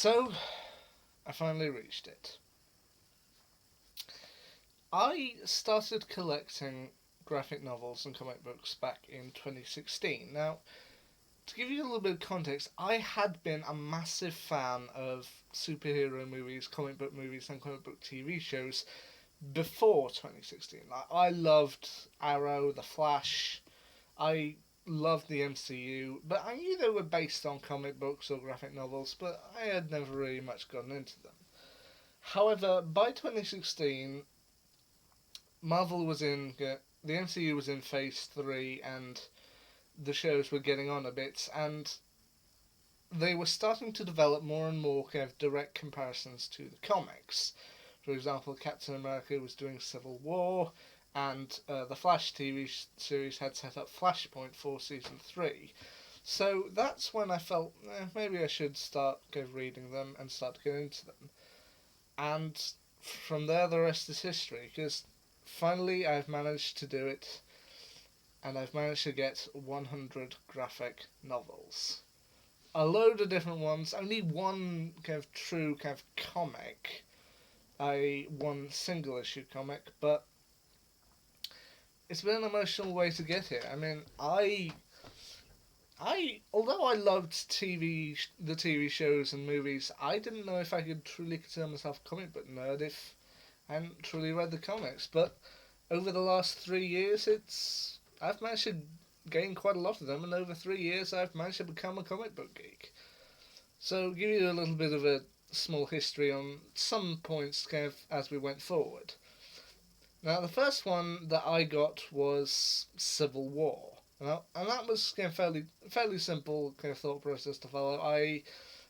So, I finally reached it. I started collecting graphic novels and comic books back in 2016. Now, to give you a little bit of context, I had been a massive fan of superhero movies, comic book movies, and comic book TV shows before 2016. Like, I loved Arrow, The Flash, I loved the MCU, but I knew they were based on comic books or graphic novels, but I had never really much gotten into them. However, by 2016, Marvel was in the MCU was in Phase 3, and the shows were getting on a bit, and they were starting to develop more and more kind of direct comparisons to the comics. For example, Captain America was doing Civil War, and the Flash TV series had set up Flashpoint for season 3. So that's when I felt maybe I should start reading them and start to get into them. And from there, the rest is history, because finally I've managed to do it, and I've managed to get 100 graphic novels. A load of different ones, only one true comic, one single issue comic, but it's been an emotional way to get here. I mean, although I loved the TV shows and movies, I didn't know if I could truly consider myself a comic book nerd if I hadn't truly read the comics. But over the last 3 years, I've managed to gain quite a lot of them, and over 3 years, I've managed to become a comic book geek. So, give you a little bit of a small history on some points as we went forward. Now, the first one that I got was Civil War. And that was fairly simple thought process to follow.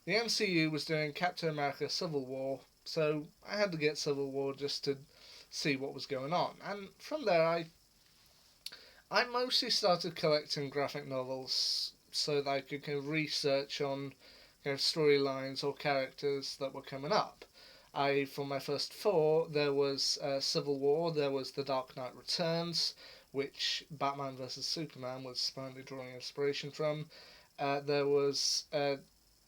The MCU was doing Captain America Civil War, so I had to get Civil War just to see what was going on. And from there, I mostly started collecting graphic novels so that I could research on storylines or characters that were coming up. For my first four, there was Civil War, there was The Dark Knight Returns, which Batman vs Superman was apparently drawing inspiration from. There was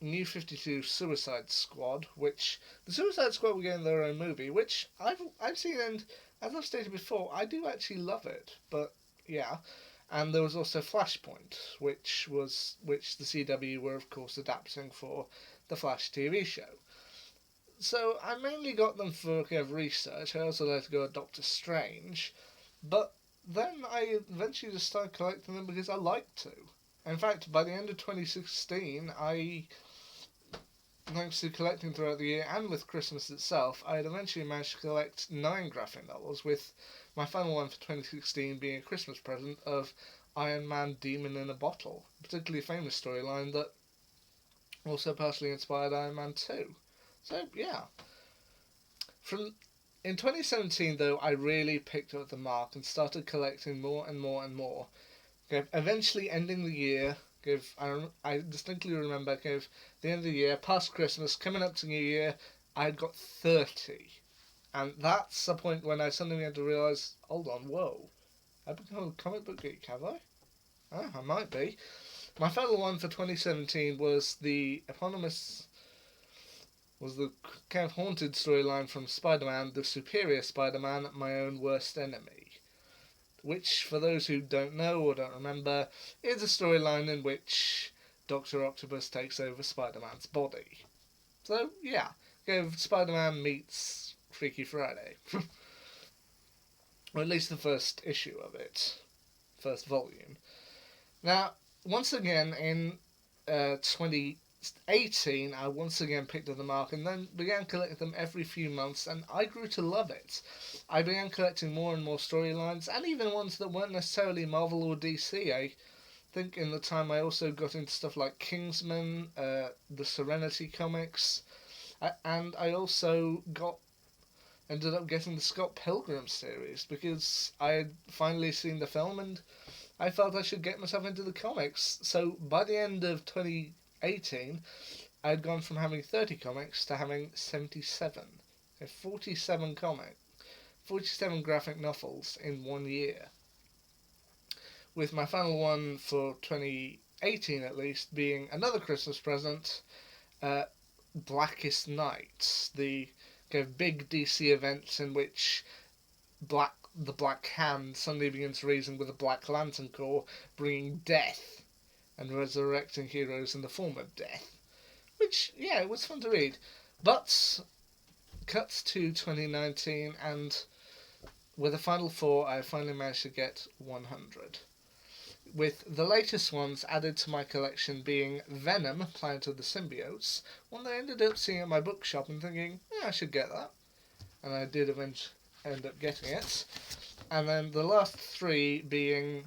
New 52 Suicide Squad, which the Suicide Squad were getting their own movie, which I've seen, and as I've stated before, I do actually love it. But yeah, and there was also Flashpoint, which the CW were of course adapting for the Flash TV show. So I mainly got them for research. I also let go of Doctor Strange, but then I eventually just started collecting them because I liked to. In fact, by the end of 2016, thanks to collecting throughout the year and with Christmas itself, I had eventually managed to collect 9 graphic novels, with my final one for 2016 being a Christmas present of Iron Man Demon in a Bottle, a particularly famous storyline that also partially inspired Iron Man 2. So, yeah. In 2017, though, I really picked up the mark and started collecting more and more and more. Eventually ending the year, I distinctly remember the end of the year, past Christmas, coming up to New Year, I had got 30. And that's the point when I suddenly had to realise, hold on, whoa, I've become a comic book geek, have I? I might be. My final one for 2017 was the haunted storyline from Spider-Man, The Superior Spider-Man, My Own Worst Enemy, which, for those who don't know or don't remember, is a storyline in which Dr. Octopus takes over Spider-Man's body. So, yeah, Spider-Man meets Freaky Friday. Or at least the first issue of it. First volume. Now, once again, in 2018, I once again picked up the mark and then began collecting them every few months, and I grew to love it. I began collecting more and more storylines, and even ones that weren't necessarily Marvel or DC. I think in the time I also got into stuff like Kingsman, the Serenity comics, and I also ended up getting the Scott Pilgrim series because I had finally seen the film and I felt I should get myself into the comics. So by the end of 2018, I had gone from having 30 comics to having 77. 47 graphic novels in 1 year. With my final one for 2018 at least being another Christmas present, Blackest Night, the kind of big DC events in which the Black Hand suddenly begins to reason with the Black Lantern Corps, bringing death and resurrecting heroes in the form of death. Which, yeah, it was fun to read. But, cuts to 2019, and with the final four, I finally managed to get 100. With the latest ones added to my collection being Venom, Planet of the Symbiotes, one that I ended up seeing at my bookshop and thinking, yeah, I should get that. And I did eventually end up getting it. And then the last three being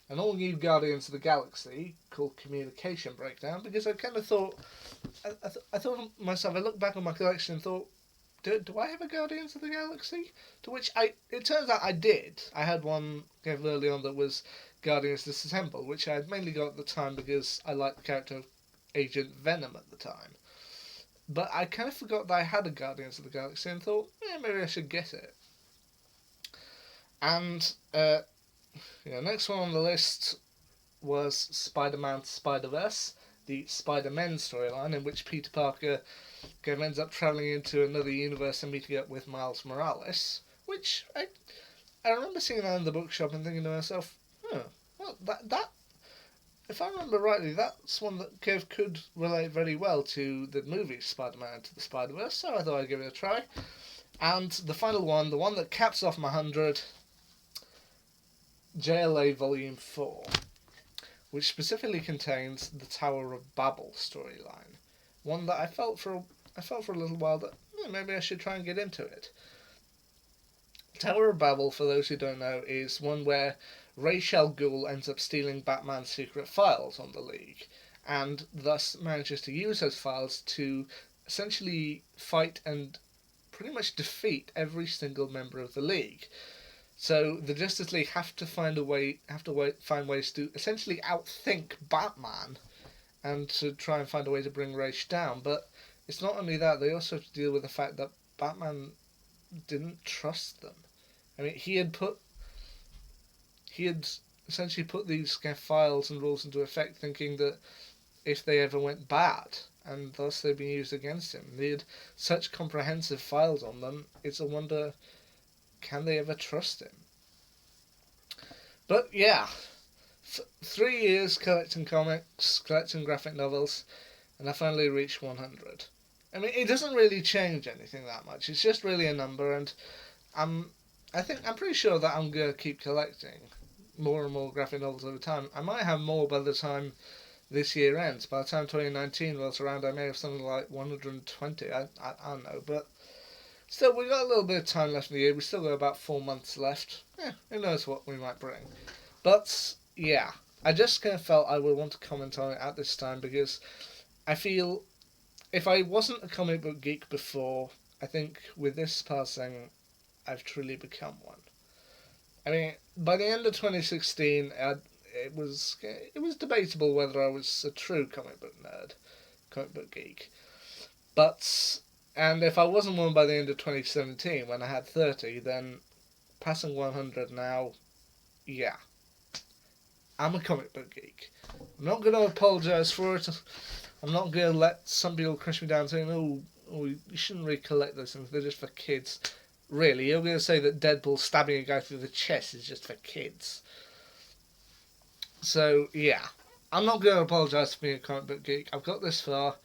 an all-new Guardians of the Galaxy called Communication Breakdown, because I kind of thought, I thought to myself, I looked back on my collection and thought, do I have a Guardians of the Galaxy? To which it turns out I did. I had one kind of early on that was Guardians Disassembled, which I had mainly got at the time because I liked the character of Agent Venom at the time. But I kind of forgot that I had a Guardians of the Galaxy and thought, yeah, maybe I should get it. And next one on the list was Spider-Man Spider-Verse, the Spider-Men storyline, in which Peter Parker kind of ends up travelling into another universe and meeting up with Miles Morales, which I remember seeing that in the bookshop and thinking to myself, well, that if I remember rightly, that's one that could relate very well to the movie Spider-Man Into the Spider-Verse, so I thought I'd give it a try. And the final one, the one that caps off my 100, JLA Volume 4, which specifically contains the Tower of Babel storyline. One that I felt for a little while that maybe I should try and get into it. Tower of Babel, for those who don't know, is one where Ra's al Ghul ends up stealing Batman's secret files on the League, and thus manages to use those files to essentially fight and pretty much defeat every single member of the League. So the Justice League have to find ways to essentially outthink Batman, and to try and find a way to bring Ra's down. But it's not only that; they also have to deal with the fact that Batman didn't trust them. I mean, he had essentially put these kind of files and rules into effect, thinking that if they ever went bad, and thus they'd be used against him. They had such comprehensive files on them. It's a wonder, can they ever trust him? But yeah, 3 years collecting comics, collecting graphic novels, and I finally reached 100. I mean, it doesn't really change anything that much. It's just really a number, and I'm pretty sure that I'm gonna keep collecting more and more graphic novels over time. I might have more by the time this year ends. By the time 2019 rolls around, I may have something like 120. I don't know, but still, we've got a little bit of time left in the year. We still got about 4 months left. Who knows what we might bring. But yeah, I just kind of felt I would want to comment on it at this time, because I feel if I wasn't a comic book geek before, I think with this passing, I've truly become one. I mean, by the end of 2016, it was debatable whether I was a true comic book nerd, comic book geek. And if I wasn't one by the end of 2017, when I had 30, then passing 100 now, yeah, I'm a comic book geek. I'm not going to apologise for it. I'm not going to let some people crush me down saying, oh, you shouldn't really collect those things, they're just for kids. Really, you're going to say that Deadpool stabbing a guy through the chest is just for kids. So, yeah. I'm not going to apologise for being a comic book geek. I've got this far.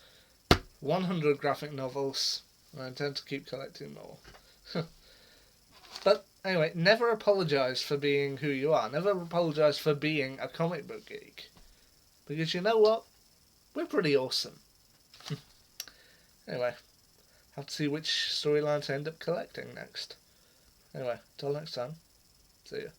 100 graphic novels. And I intend to keep collecting more. But, anyway, never apologise for being who you are. Never apologise for being a comic book geek. Because you know what? We're pretty awesome. Anyway. Have to see which storylines I end up collecting next. Anyway, till next time. See ya.